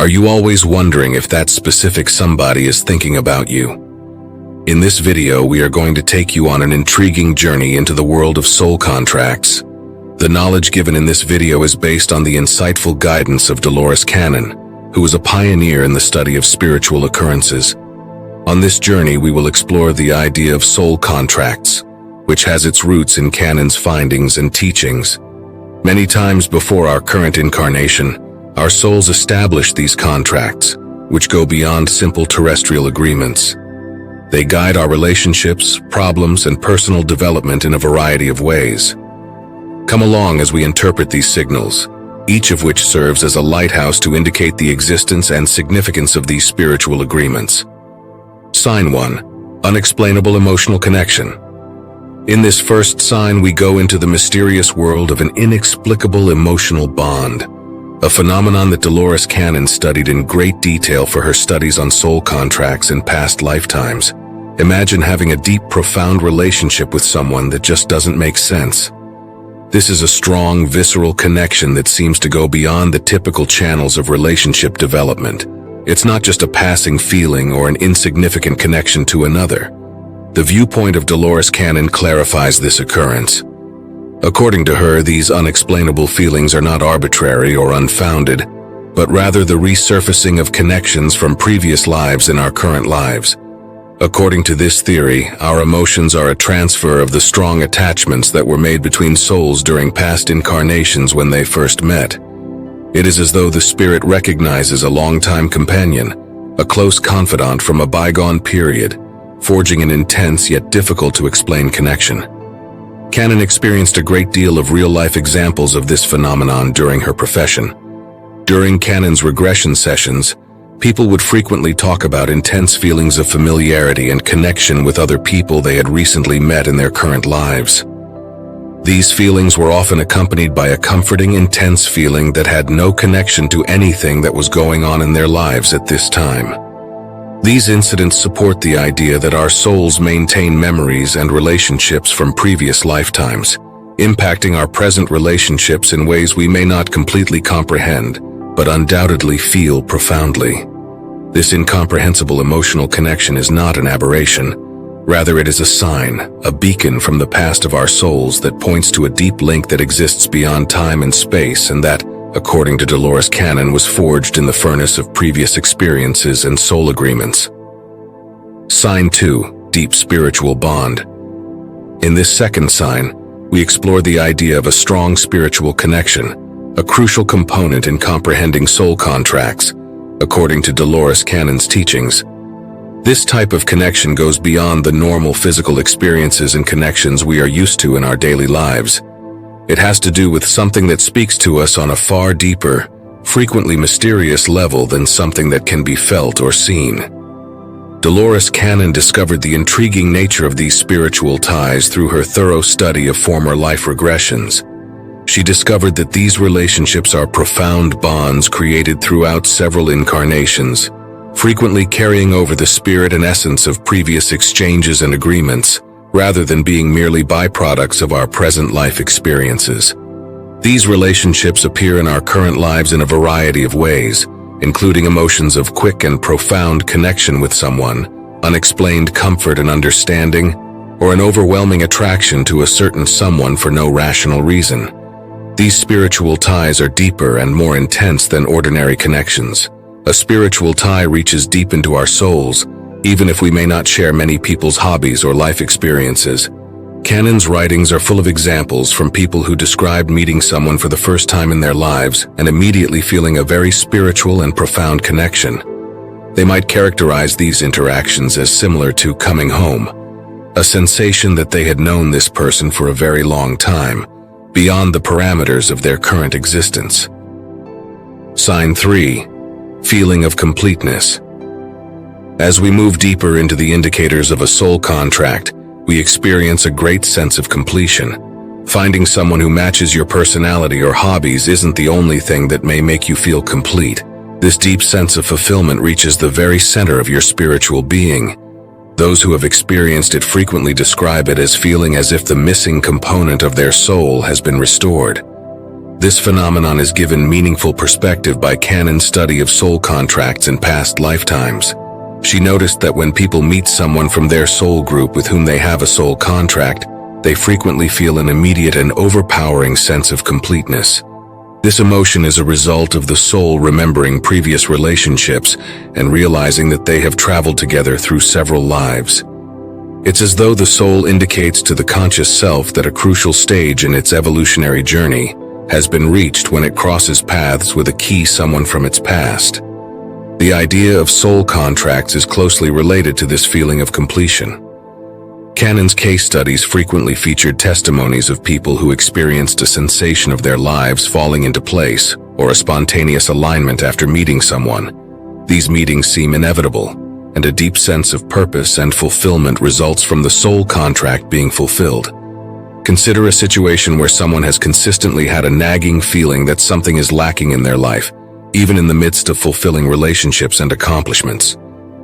Are you always wondering if that specific somebody is thinking about you? In this video, we are going to take you on an intriguing journey into the world of soul contracts. The knowledge given in this video is based on the insightful guidance of Dolores Cannon, who was a pioneer in the study of spiritual occurrences. On this journey, we will explore the idea of soul contracts, which has its roots in Cannon's findings and teachings. Many times before our current incarnation, our souls establish these contracts, which go beyond simple terrestrial agreements. They guide our relationships, problems, and personal development in a variety of ways. Come along as we interpret these signals, each of which serves as a lighthouse to indicate the existence and significance of these spiritual agreements. Sign 1. Unexplainable emotional connection. In this first sign, we go into the mysterious world of an inexplicable emotional bond, a phenomenon that Dolores Cannon studied in great detail for her studies on soul contracts in past lifetimes. Imagine having a deep, profound relationship with someone that just doesn't make sense. This is a strong, visceral connection that seems to go beyond the typical channels of relationship development. It's not just a passing feeling or an insignificant connection to another. The viewpoint of Dolores Cannon clarifies this occurrence. According to her, these unexplainable feelings are not arbitrary or unfounded, but rather the resurfacing of connections from previous lives in our current lives. According to this theory, our emotions are a transfer of the strong attachments that were made between souls during past incarnations when they first met. It is as though the spirit recognizes a longtime companion, a close confidant from a bygone period, forging an intense yet difficult-to-explain connection. Cannon experienced a great deal of real-life examples of this phenomenon during her profession. During Cannon's regression sessions, people would frequently talk about intense feelings of familiarity and connection with other people they had recently met in their current lives. These feelings were often accompanied by a comforting, intense feeling that had no connection to anything that was going on in their lives at this time. These incidents support the idea that our souls maintain memories and relationships from previous lifetimes, impacting our present relationships in ways we may not completely comprehend, but undoubtedly feel profoundly. This incomprehensible emotional connection is not an aberration. Rather, it is a sign, a beacon from the past of our souls that points to a deep link that exists beyond time and space and that, according to Dolores Cannon, was forged in the furnace of previous experiences and soul agreements. Sign 2. Deep spiritual bond. In this second sign, we explore the idea of a strong spiritual connection, a crucial component in comprehending soul contracts, according to Dolores Cannon's teachings. This type of connection goes beyond the normal physical experiences and connections we are used to in our daily lives. It has to do with something that speaks to us on a far deeper, frequently mysterious level than something that can be felt or seen. Dolores Cannon discovered the intriguing nature of these spiritual ties through her thorough study of former life regressions. She discovered that these relationships are profound bonds created throughout several incarnations, frequently carrying over the spirit and essence of previous exchanges and agreements, rather than being merely byproducts of our present life experiences. These relationships appear in our current lives in a variety of ways, including emotions of quick and profound connection with someone, unexplained comfort and understanding, or an overwhelming attraction to a certain someone for no rational reason. These spiritual ties are deeper and more intense than ordinary connections. A spiritual tie reaches deep into our souls, even if we may not share many people's hobbies or life experiences. Cannon's writings are full of examples from people who described meeting someone for the first time in their lives and immediately feeling a very spiritual and profound connection. They might characterize these interactions as similar to coming home, a sensation that they had known this person for a very long time, beyond the parameters of their current existence. Sign 3. Feeling of completeness. As we move deeper into the indicators of a soul contract, we experience a great sense of completion. Finding someone who matches your personality or hobbies isn't the only thing that may make you feel complete. This deep sense of fulfillment reaches the very center of your spiritual being. Those who have experienced it frequently describe it as feeling as if the missing component of their soul has been restored. This phenomenon is given meaningful perspective by Canon's study of soul contracts in past lifetimes. She noticed that when people meet someone from their soul group with whom they have a soul contract, they frequently feel an immediate and overpowering sense of completeness. This emotion is a result of the soul remembering previous relationships and realizing that they have traveled together through several lives. It's as though the soul indicates to the conscious self that a crucial stage in its evolutionary journey has been reached when it crosses paths with a key someone from its past. The idea of soul contracts is closely related to this feeling of completion. Canon's case studies frequently featured testimonies of people who experienced a sensation of their lives falling into place or a spontaneous alignment after meeting someone. These meetings seem inevitable, and a deep sense of purpose and fulfillment results from the soul contract being fulfilled. Consider a situation where someone has consistently had a nagging feeling that something is lacking in their life, even in the midst of fulfilling relationships and accomplishments.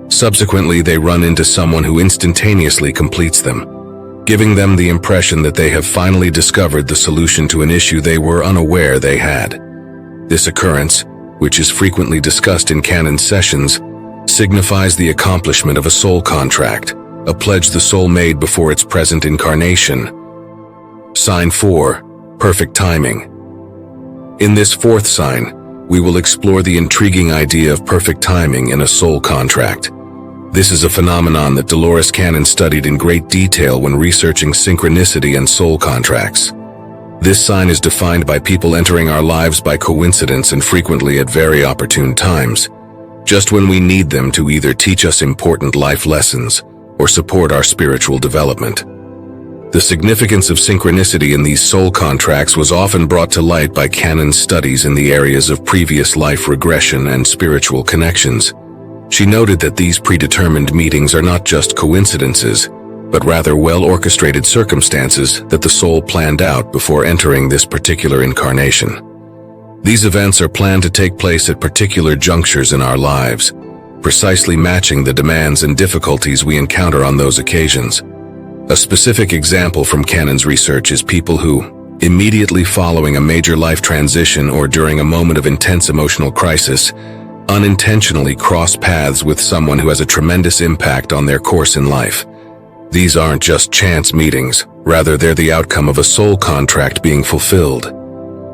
Subsequently, they run into someone who instantaneously completes them, giving them the impression that they have finally discovered the solution to an issue they were unaware they had. This occurrence, which is frequently discussed in Canon sessions, signifies the accomplishment of a soul contract, a pledge the soul made before its present incarnation. Sign 4. Perfect timing. In this fourth sign, we will explore the intriguing idea of perfect timing in a soul contract. This is a phenomenon that Dolores Cannon studied in great detail when researching synchronicity and soul contracts. This sign is defined by people entering our lives by coincidence and frequently at very opportune times, just when we need them to either teach us important life lessons or support our spiritual development. The significance of synchronicity in these soul contracts was often brought to light by Canon's studies in the areas of previous life regression and spiritual connections. She noted that these predetermined meetings are not just coincidences, but rather well-orchestrated circumstances that the soul planned out before entering this particular incarnation. These events are planned to take place at particular junctures in our lives, precisely matching the demands and difficulties we encounter on those occasions. A specific example from Canon's research is people who, immediately following a major life transition or during a moment of intense emotional crisis, unintentionally cross paths with someone who has a tremendous impact on their course in life. These aren't just chance meetings, rather they're the outcome of a soul contract being fulfilled.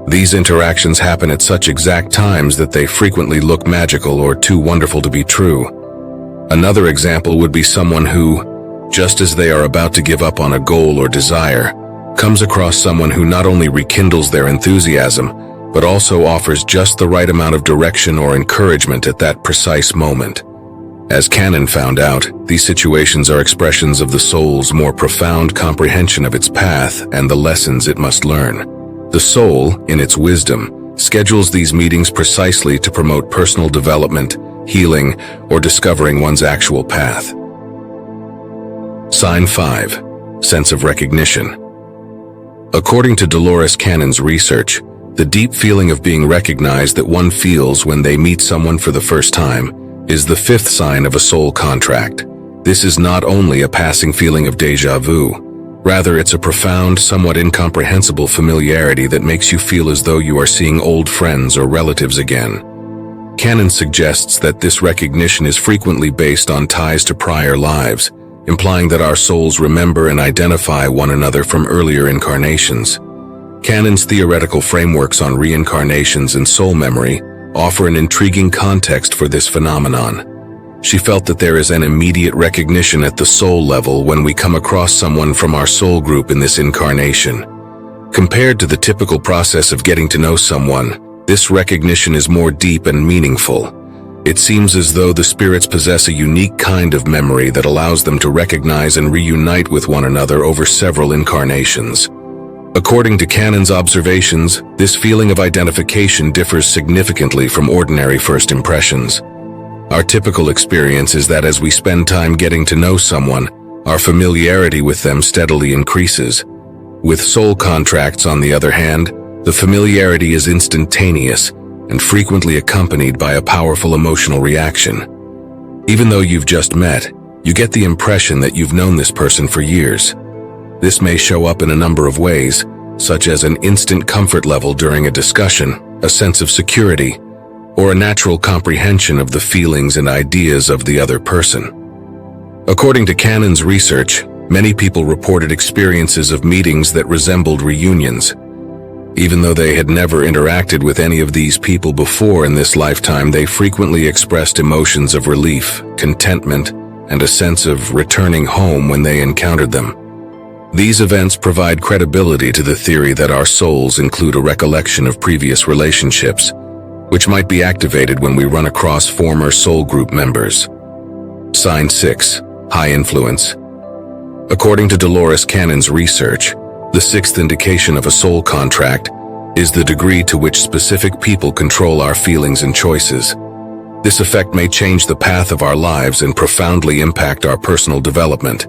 These interactions happen at such exact times that they frequently look magical or too wonderful to be true. Another example would be someone who, just as they are about to give up on a goal or desire, comes across someone who not only rekindles their enthusiasm, but also offers just the right amount of direction or encouragement at that precise moment. As Canon found out, these situations are expressions of the soul's more profound comprehension of its path and the lessons it must learn. The soul, in its wisdom, schedules these meetings precisely to promote personal development, healing, or discovering one's actual path. Sign 5. Sense of recognition. According to Dolores Cannon's research, the deep feeling of being recognized that one feels when they meet someone for the first time is the fifth sign of a soul contract. This is not only a passing feeling of déjà vu, rather it's a profound, somewhat incomprehensible familiarity that makes you feel as though you are seeing old friends or relatives again. Cannon suggests that this recognition is frequently based on ties to prior lives, implying that our souls remember and identify one another from earlier incarnations. Cannon's theoretical frameworks on reincarnations and soul memory offer an intriguing context for this phenomenon. She felt that there is an immediate recognition at the soul level when we come across someone from our soul group in this incarnation. Compared to the typical process of getting to know someone, this recognition is more deep and meaningful. It seems as though the spirits possess a unique kind of memory that allows them to recognize and reunite with one another over several incarnations. According to Cannon's observations, this feeling of identification differs significantly from ordinary first impressions. Our typical experience is that as we spend time getting to know someone, our familiarity with them steadily increases. With soul contracts, on the other hand, the familiarity is instantaneous and frequently accompanied by a powerful emotional reaction. Even though you've just met, you get the impression that you've known this person for years. This may show up in a number of ways, such as an instant comfort level during a discussion, a sense of security, or a natural comprehension of the feelings and ideas of the other person. According to Cannon's research, many people reported experiences of meetings that resembled reunions. Even though they had never interacted with any of these people before in this lifetime, they frequently expressed emotions of relief, contentment, and a sense of returning home when they encountered them. These events provide credibility to the theory that our souls include a recollection of previous relationships, which might be activated when we run across former soul group members. Sign 6. High influence. According to Dolores Cannon's research, the sixth indication of a soul contract is the degree to which specific people control our feelings and choices. This effect may change the path of our lives and profoundly impact our personal development.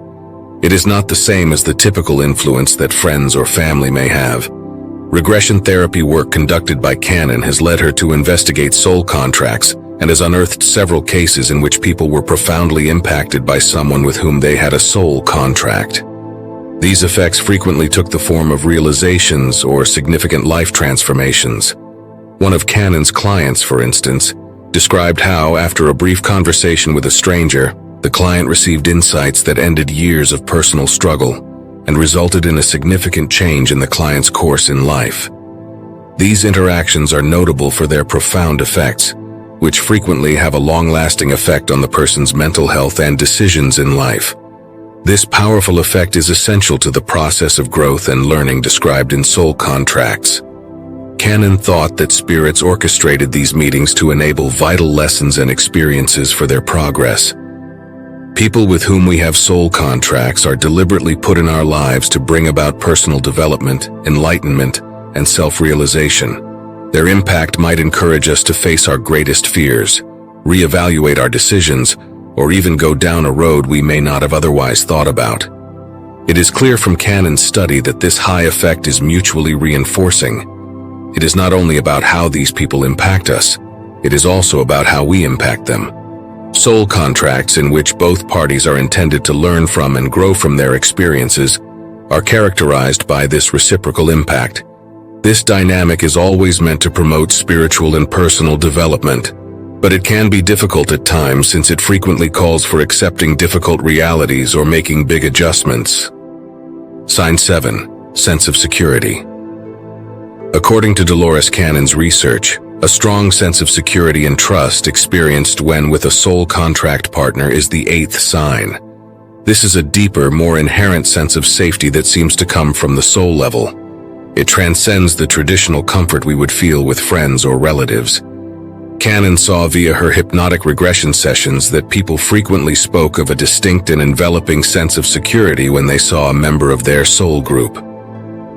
It is not the same as the typical influence that friends or family may have. Regression therapy work conducted by Cannon has led her to investigate soul contracts and has unearthed several cases in which people were profoundly impacted by someone with whom they had a soul contract. These effects frequently took the form of realizations or significant life transformations. One of Cannon's clients, for instance, described how, after a brief conversation with a stranger, the client received insights that ended years of personal struggle and resulted in a significant change in the client's course in life. These interactions are notable for their profound effects, which frequently have a long-lasting effect on the person's mental health and decisions in life. This powerful effect is essential to the process of growth and learning described in soul contracts. Cannon thought that spirits orchestrated these meetings to enable vital lessons and experiences for their progress. People with whom we have soul contracts are deliberately put in our lives to bring about personal development, enlightenment, and self-realization. Their impact might encourage us to face our greatest fears, reevaluate our decisions, or even go down a road we may not have otherwise thought about. It is clear from Cannon's study that this high effect is mutually reinforcing. It is not only about how these people impact us, it is also about how we impact them. Soul contracts, in which both parties are intended to learn from and grow from their experiences, are characterized by this reciprocal impact. This dynamic is always meant to promote spiritual and personal development, but it can be difficult at times since it frequently calls for accepting difficult realities or making big adjustments. Sign 7. Sense of security. According to Dolores Cannon's research, a strong sense of security and trust experienced when with a soul contract partner is the 8th sign. This is a deeper, more inherent sense of safety that seems to come from the soul level. It transcends the traditional comfort we would feel with friends or relatives. Cannon saw via her hypnotic regression sessions that people frequently spoke of a distinct and enveloping sense of security when they saw a member of their soul group.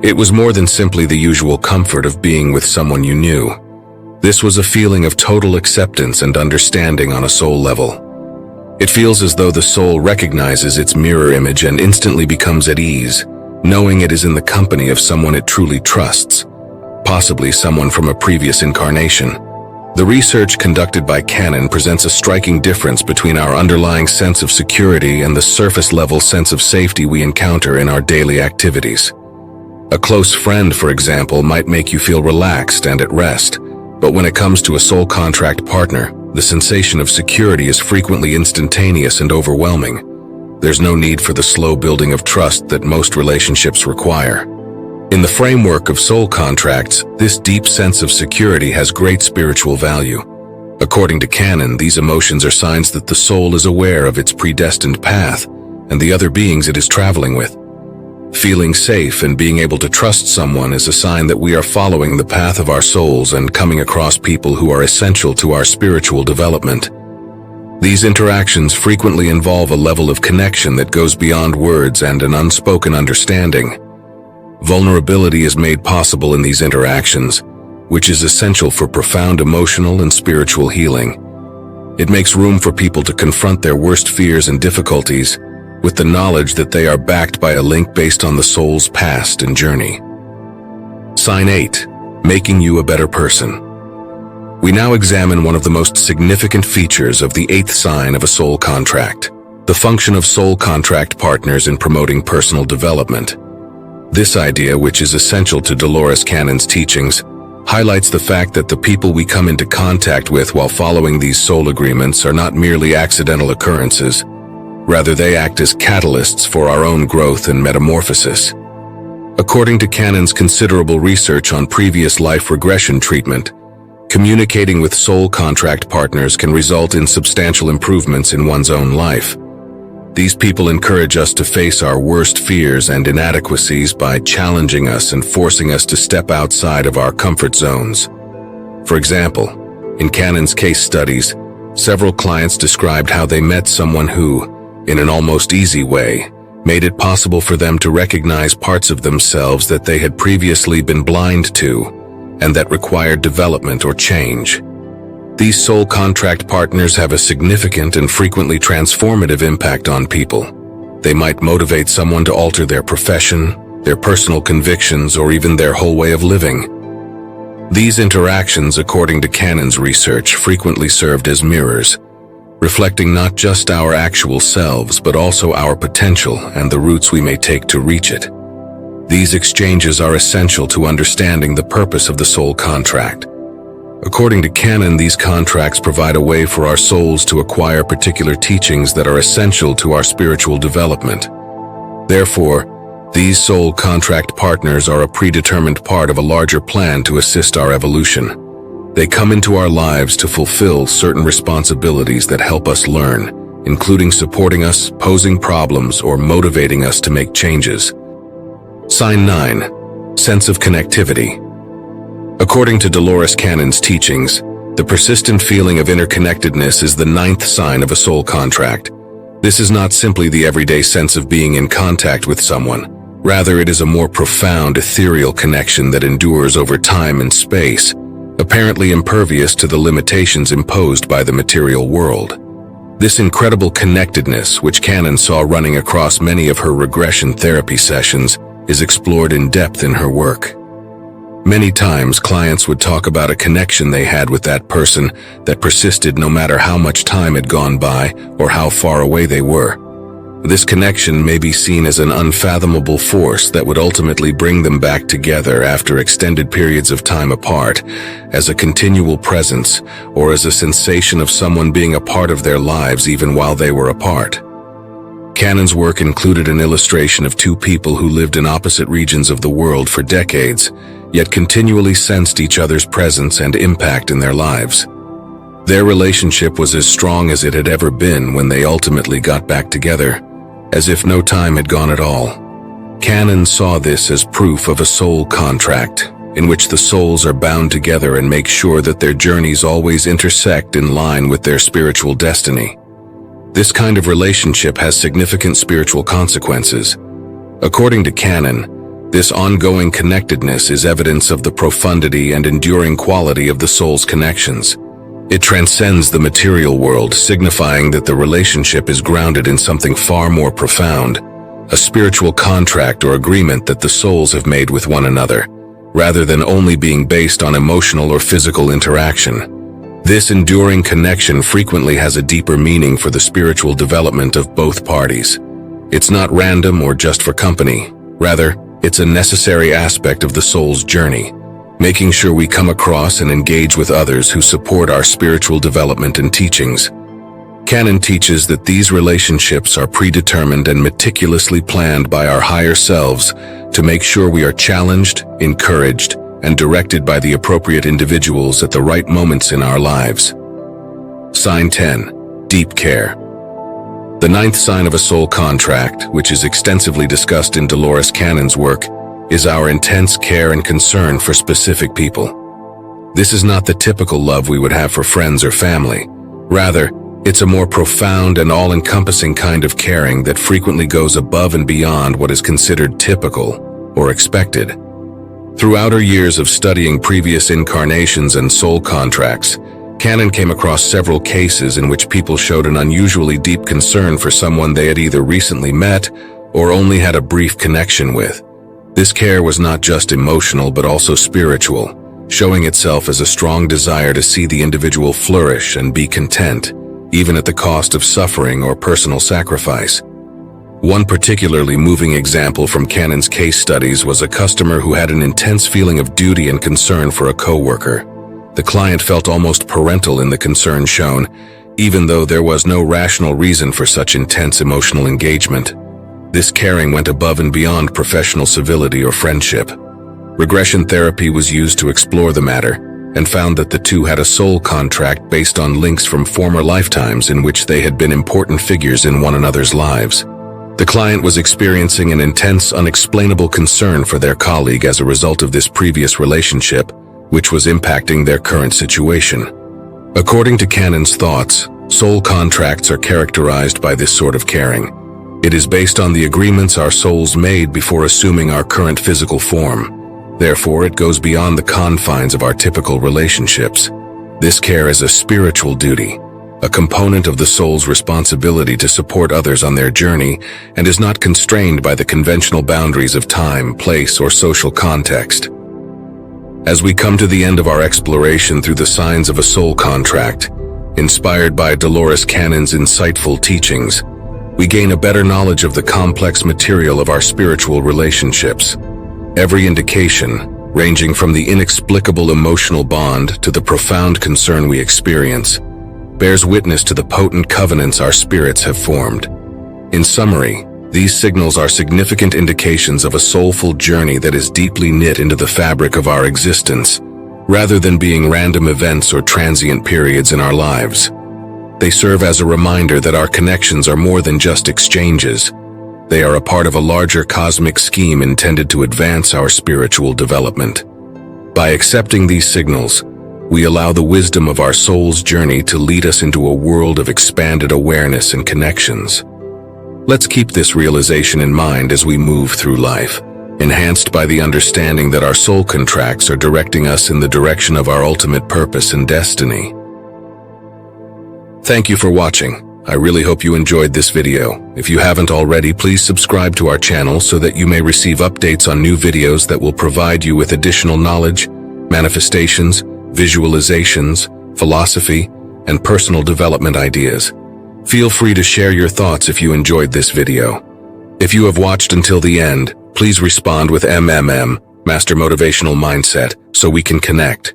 It was more than simply the usual comfort of being with someone you knew. This was a feeling of total acceptance and understanding on a soul level. It feels as though the soul recognizes its mirror image and instantly becomes at ease, knowing it is in the company of someone it truly trusts, possibly someone from a previous incarnation. The research conducted by Cannon presents a striking difference between our underlying sense of security and the surface-level sense of safety we encounter in our daily activities. A close friend, for example, might make you feel relaxed and at rest, but when it comes to a soul contract partner, the sensation of security is frequently instantaneous and overwhelming. There's no need for the slow building of trust that most relationships require. In the framework of soul contracts, this deep sense of security has great spiritual value. According to Cannon, these emotions are signs that the soul is aware of its predestined path and the other beings it is traveling with. Feeling safe and being able to trust someone is a sign that we are following the path of our souls and coming across people who are essential to our spiritual development. These interactions frequently involve a level of connection that goes beyond words and an unspoken understanding. Vulnerability is made possible in these interactions, which is essential for profound emotional and spiritual healing. It makes room for people to confront their worst fears and difficulties, with the knowledge that they are backed by a link based on the soul's past and journey. Sign 8. Making you a better person. We now examine one of the most significant features of the 8th sign of a soul contract, the function of soul contract partners in promoting personal development. This idea, which is essential to Dolores Cannon's teachings, highlights the fact that the people we come into contact with while following these soul agreements are not merely accidental occurrences. Rather, they act as catalysts for our own growth and metamorphosis. According to Cannon's considerable research on previous life regression treatment, communicating with soul contract partners can result in substantial improvements in one's own life. These people encourage us to face our worst fears and inadequacies by challenging us and forcing us to step outside of our comfort zones. For example, in Cannon's case studies, several clients described how they met someone who, in an almost easy way, made it possible for them to recognize parts of themselves that they had previously been blind to, and that required development or change. These soul contract partners have a significant and frequently transformative impact on people. They might motivate someone to alter their profession, their personal convictions, or even their whole way of living. These interactions, according to Cannon's research, frequently served as mirrors, reflecting not just our actual selves, but also our potential and the routes we may take to reach it. These exchanges are essential to understanding the purpose of the soul contract. According to Cannon, these contracts provide a way for our souls to acquire particular teachings that are essential to our spiritual development. Therefore, these soul contract partners are a predetermined part of a larger plan to assist our evolution. They come into our lives to fulfill certain responsibilities that help us learn, including supporting us, posing problems, or motivating us to make changes. Sign 9. Sense of connectivity. According to Dolores Cannon's teachings, the persistent feeling of interconnectedness is the 9th sign of a soul contract. This is not simply the everyday sense of being in contact with someone. Rather, it is a more profound, ethereal connection that endures over time and space, apparently impervious to the limitations imposed by the material world. This incredible connectedness, which Cannon saw running across many of her regression therapy sessions, is explored in depth in her work. Many times, clients would talk about a connection they had with that person that persisted no matter how much time had gone by or how far away they were. This connection may be seen as an unfathomable force that would ultimately bring them back together after extended periods of time apart, as a continual presence, or as a sensation of someone being a part of their lives even while they were apart. Cannon's work included an illustration of two people who lived in opposite regions of the world for decades, yet continually sensed each other's presence and impact in their lives. Their relationship was as strong as it had ever been when they ultimately got back together, as if no time had gone at all. Cannon saw this as proof of a soul contract, in which the souls are bound together and make sure that their journeys always intersect in line with their spiritual destiny. This kind of relationship has significant spiritual consequences. According to Cannon, this ongoing connectedness is evidence of the profundity and enduring quality of the soul's connections. It transcends the material world, signifying that the relationship is grounded in something far more profound, a spiritual contract or agreement that the souls have made with one another, rather than only being based on emotional or physical interaction. This enduring connection frequently has a deeper meaning for the spiritual development of both parties. It's not random or just for company. Rather, it's a necessary aspect of the soul's journey, making sure we come across and engage with others who support our spiritual development and teachings. Cannon teaches that these relationships are predetermined and meticulously planned by our higher selves to make sure we are challenged, encouraged, and directed by the appropriate individuals at the right moments in our lives. Sign 10. Deep care. The 9th sign of a soul contract, which is extensively discussed in Dolores Cannon's work, is our intense care and concern for specific people. This is not the typical love we would have for friends or family. Rather, it's a more profound and all-encompassing kind of caring that frequently goes above and beyond what is considered typical or expected. Throughout her years of studying previous incarnations and soul contracts, Cannon came across several cases in which people showed an unusually deep concern for someone they had either recently met or only had a brief connection with. This care was not just emotional but also spiritual, showing itself as a strong desire to see the individual flourish and be content, even at the cost of suffering or personal sacrifice. One particularly moving example from Cannon's case studies was a customer who had an intense feeling of duty and concern for a coworker. The client felt almost parental in the concern shown, even though there was no rational reason for such intense emotional engagement. This caring went above and beyond professional civility or friendship. Regression therapy was used to explore the matter, and found that the two had a soul contract based on links from former lifetimes in which they had been important figures in one another's lives. The client was experiencing an intense, unexplainable concern for their colleague as a result of this previous relationship, which was impacting their current situation. According to Cannon's thoughts, soul contracts are characterized by this sort of caring. It is based on the agreements our souls made before assuming our current physical form. Therefore, it goes beyond the confines of our typical relationships. This care is a spiritual duty, a component of the soul's responsibility to support others on their journey, and is not constrained by the conventional boundaries of time, place, or social context. As we come to the end of our exploration through the signs of a soul contract, inspired by Dolores Cannon's insightful teachings, we gain a better knowledge of the complex material of our spiritual relationships. Every indication, ranging from the inexplicable emotional bond to the profound concern we experience, bears witness to the potent covenants our spirits have formed. In summary, these signals are significant indications of a soulful journey that is deeply knit into the fabric of our existence, rather than being random events or transient periods in our lives. They serve as a reminder that our connections are more than just exchanges. They are a part of a larger cosmic scheme intended to advance our spiritual development. By accepting these signals, we allow the wisdom of our soul's journey to lead us into a world of expanded awareness and connections. Let's keep this realization in mind as we move through life, enhanced by the understanding that our soul contracts are directing us in the direction of our ultimate purpose and destiny. Thank you for watching. I really hope you enjoyed this video. If you haven't already, please subscribe to our channel so that you may receive updates on new videos that will provide you with additional knowledge, manifestations, visualizations, philosophy, and personal development ideas. Feel free to share your thoughts if you enjoyed this video. If you have watched until the end, please respond with Master Motivational Mindset, so we can connect.